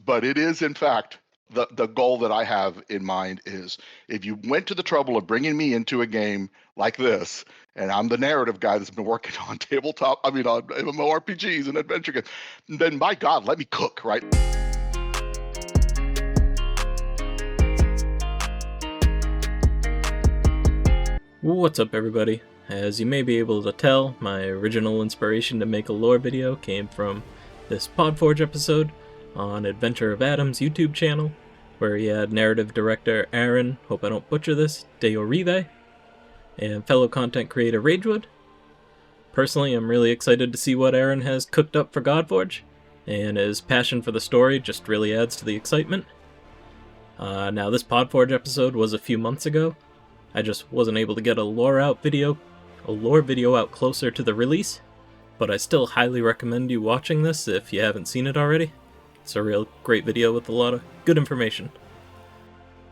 but it is, in fact, the goal that I have in mind is if you went to the trouble of bringing me into a game like this, and I'm the narrative guy that's been working on on MMORPGs and adventure games, then my God, let me cook, right? What's up, everybody? As you may be able to tell, my original inspiration to make a lore video came from this Podforge episode on Adventure of Adam's YouTube channel, where he had narrative director Aaron, hope I don't butcher this, Deorive, and fellow content creator Ragewood. Personally, I'm really excited to see what Aaron has cooked up for Godforge, and his passion for the story just really adds to the excitement. Now, this Podforge episode was a few months ago. I just wasn't able to get a lore video out closer to the release, but I still highly recommend you watching this if you haven't seen it already. It's a real great video with a lot of good information.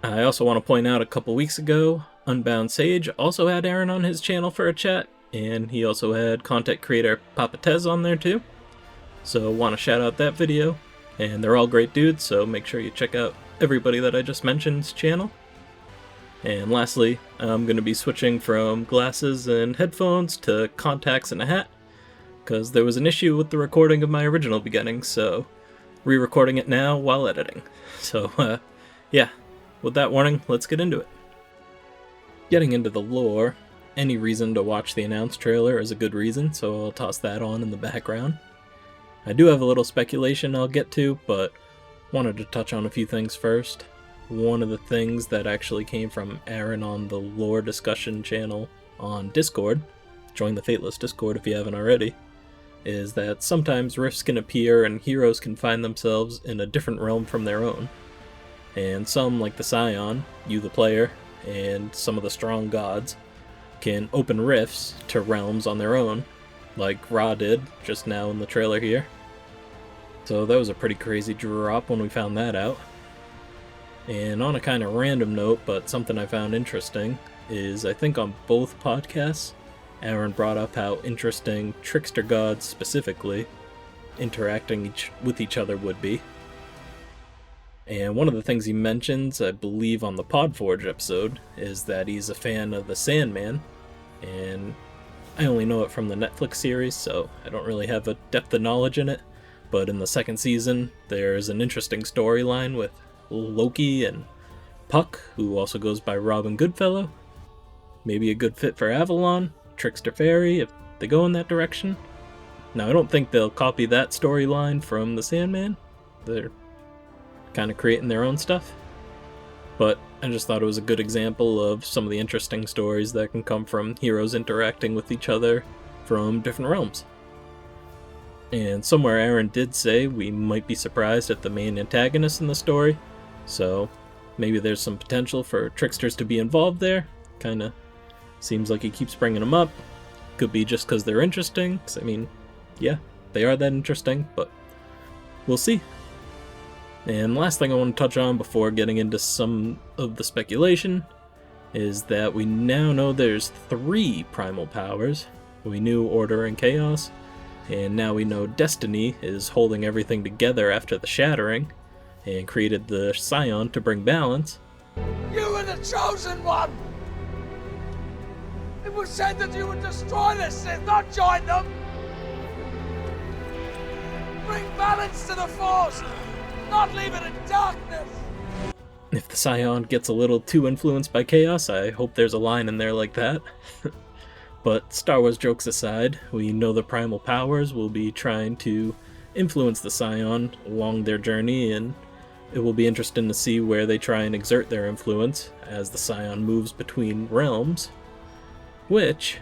I also want to point out a couple weeks ago, Unboundsage also had Aaron on his channel for a chat, and he also had content creator Papatez on there too. So want to shout out that video, and they're all great dudes, so make sure you check out everybody that I just mentioned's channel. And lastly, I'm going to be switching from glasses and headphones to contacts and a hat, because there was an issue with the recording of my original beginning, so re-recording it now while editing. So, yeah, with that warning, let's get into it. Getting into the lore, any reason to watch the announced trailer is a good reason, so I'll toss that on in the background. I do have a little speculation I'll get to, but wanted to touch on a few things first. One of the things that actually came from Aaron on the lore discussion channel on Discord, join the Fateless Discord if you haven't already, is that sometimes rifts can appear and heroes can find themselves in a different realm from their own. And some, like the Scion, you the player, and some of the strong gods, can open rifts to realms on their own, like Ra did just now in the trailer here. So that was a pretty crazy drop when we found that out. And on a kind of random note, but something I found interesting, is I think on both podcasts, Aaron brought up how interesting trickster gods specifically interacting with each other would be. And one of the things he mentions, I believe on the Podforge episode, is that he's a fan of the Sandman, and I only know it from the Netflix series, so I don't really have a depth of knowledge in it, but in the second season, there's an interesting storyline with Loki and Puck, who also goes by Robin Goodfellow. Maybe a good fit for Avalon, Trickster Fairy, if they go in that direction. Now, I don't think they'll copy that storyline from the Sandman. They're kind of creating their own stuff. But I just thought it was a good example of some of the interesting stories that can come from heroes interacting with each other from different realms. And somewhere Aaron did say we might be surprised at the main antagonist in the story, so maybe there's some potential for tricksters to be involved there. Kinda seems like he keeps bringing them up. Could be just because they're interesting, 'cause, I mean, yeah, they are that interesting, but we'll see. And last thing I want to touch on before getting into some of the speculation is that we now know there's 3 primal powers. We knew Order and Chaos, and now we know Destiny is holding everything together after the Shattering, and created the Scion to bring balance. You were the chosen one! It was said that you would destroy the Sith, not join them! Bring balance to the Force, not leave it in darkness! If the Scion gets a little too influenced by Chaos, I hope there's a line in there like that. But Star Wars jokes aside, we know the primal powers will be trying to influence the Scion along their journey, and it will be interesting to see where they try and exert their influence as the Scion moves between realms. Which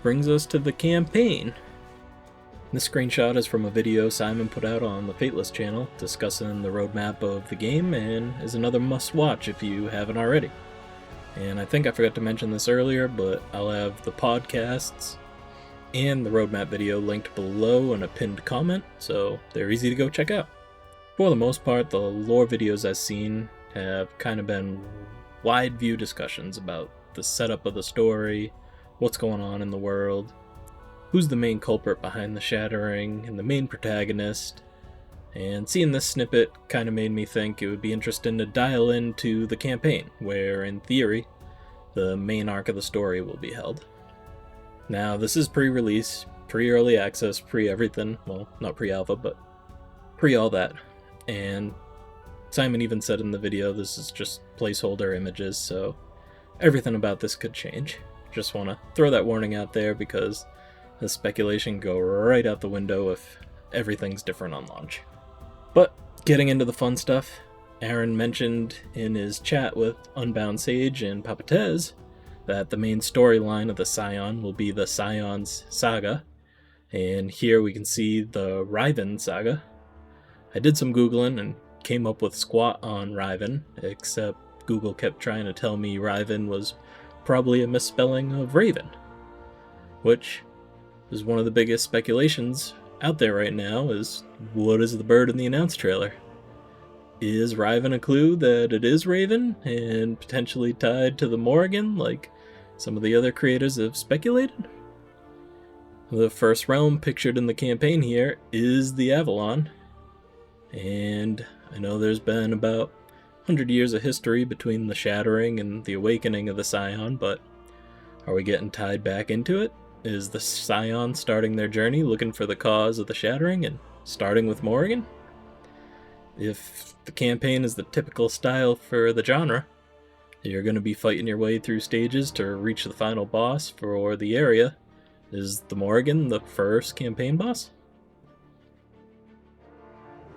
brings us to the campaign. This screenshot is from a video Simon put out on the Fateless channel discussing the roadmap of the game, and is another must-watch if you haven't already. And I think I forgot to mention this earlier, but I'll have the podcasts and the roadmap video linked below in a pinned comment, so they're easy to go check out. For the most part, the lore videos I've seen have kind of been wide view discussions about the setup of the story, what's going on in the world, who's the main culprit behind the Shattering, and the main protagonist, And seeing this snippet kind of made me think it would be interesting to dial into the campaign, where in theory, the main arc of the story will be held. Now, this is pre-release, pre-early access, pre-everything. Well, not pre-alpha, but pre-all that. And Simon even said in the video this is just placeholder images, so everything about this could change. Just want to throw that warning out there because the speculation go right out the window if everything's different on launch. But getting into the fun stuff, Aaron mentioned in his chat with Unboundsage and Papatez that the main storyline of the Scion will be the Scion's saga, and here we can see the Riven saga. I did some Googling and came up with squat on Riven, except Google kept trying to tell me Riven was probably a misspelling of Raven, which is one of the biggest speculations out there right now is what is the bird in the announce trailer? Is Riven a clue that it is Raven and potentially tied to the Morrigan like some of the other creators have speculated? The first realm pictured in the campaign here is the Avalon, and I know there's been about 100 years of history between the Shattering and the Awakening of the Scion, but are we getting tied back into it? Is the Scion starting their journey looking for the cause of the Shattering and starting with Morrigan? If the campaign is the typical style for the genre, you're going to be fighting your way through stages to reach the final boss for the area. Is the Morrigan the first campaign boss?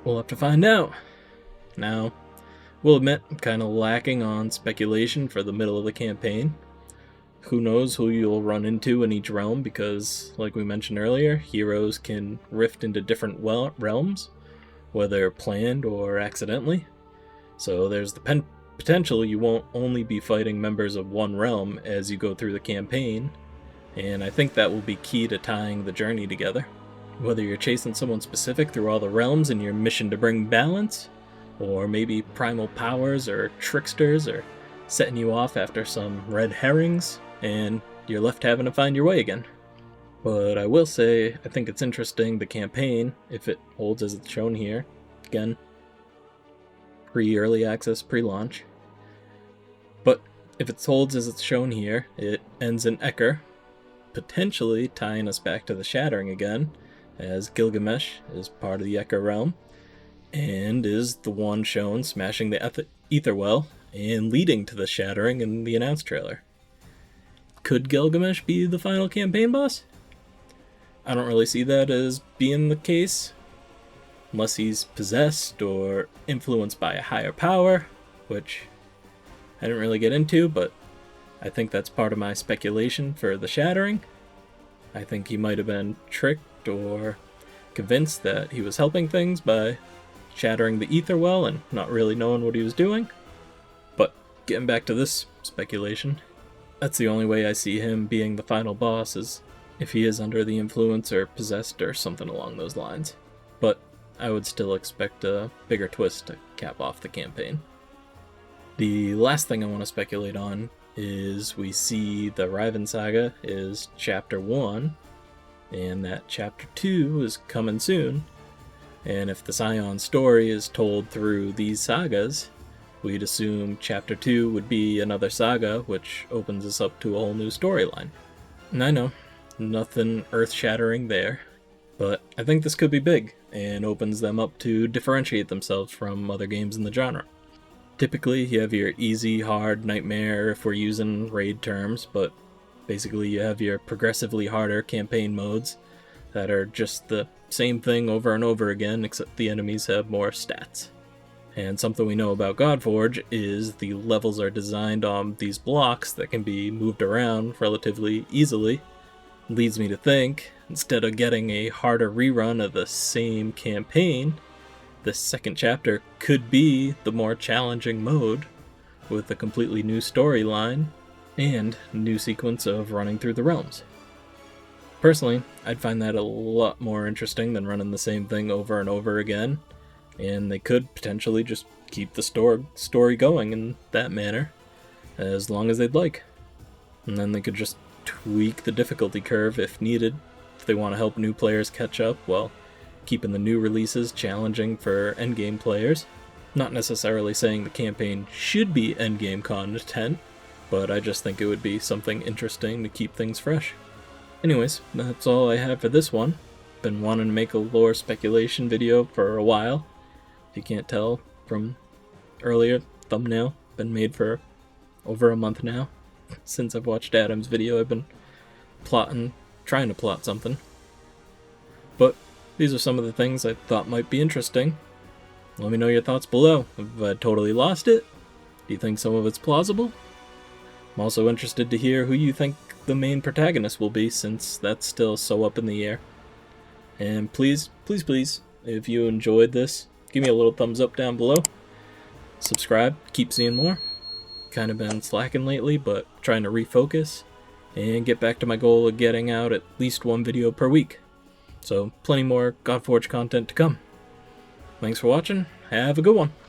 We'll have to find out. Now, we'll admit I'm kind of lacking on speculation for the middle of the campaign. Who knows who you'll run into in each realm because, like we mentioned earlier, heroes can rift into different realms, whether planned or accidentally. So there's the potential you won't only be fighting members of one realm as you go through the campaign, and I think that will be key to tying the journey together. Whether you're chasing someone specific through all the realms in your mission to bring balance, or maybe primal powers or tricksters are setting you off after some red herrings, and you're left having to find your way again. But I will say, I think it's interesting the campaign, if it holds as it's shown here, again, pre-early access, pre-launch, but if it holds as it's shown here, it ends in Eker, potentially tying us back to the Shattering again, as Gilgamesh is part of the Eker realm, and is the one shown smashing the Ether Well and leading to the Shattering in the announce trailer. Could Gilgamesh be the final campaign boss? I don't really see that as being the case, unless he's possessed or influenced by a higher power, which I didn't really get into, but I think that's part of my speculation for the Shattering. I think he might have been tricked or convinced that he was helping things by shattering the Ether Well and not really knowing what he was doing. But getting back to this speculation, that's the only way I see him being the final boss is if he is under the influence or possessed or something along those lines. But I would still expect a bigger twist to cap off the campaign. The last thing I want to speculate on is we see the Riven Saga is Chapter 1, and that Chapter 2 is coming soon, and if the Scion story is told through these sagas, we'd assume Chapter 2 would be another saga, which opens us up to a whole new storyline. And I know, nothing earth-shattering there, but I think this could be big, and opens them up to differentiate themselves from other games in the genre. Typically, you have your easy, hard, nightmare if we're using raid terms, but basically you have your progressively harder campaign modes that are just the same thing over and over again, except the enemies have more stats. And something we know about Godforge is the levels are designed on these blocks that can be moved around relatively easily. Leads me to think, instead of getting a harder rerun of the same campaign, the second chapter could be the more challenging mode, with a completely new storyline and new sequence of running through the realms. Personally, I'd find that a lot more interesting than running the same thing over and over again, and they could potentially just keep the story going in that manner, as long as they'd like. And then they could just tweak the difficulty curve if needed. If they want to help new players catch up, well, keeping the new releases challenging for endgame players. Not necessarily saying the campaign should be endgame content, but I just think it would be something interesting to keep things fresh. Anyways, that's all I have for this one. Been wanting to make a lore speculation video for a while. If you can't tell from earlier thumbnail, been made for over a month now. Since I've watched Adam's video, I've been trying to plot something. But these are some of the things I thought might be interesting. Let me know your thoughts below. Have I totally lost it? Do you think some of it's plausible? I'm also interested to hear who you think the main protagonist will be, since that's still so up in the air. And please, please, please, if you enjoyed this, give me a little thumbs up down below. Subscribe, keep seeing more. Kind of been slacking lately, but trying to refocus and get back to my goal of getting out at least one video per week. So plenty more Godforge content to come. Thanks for watching, have a good one.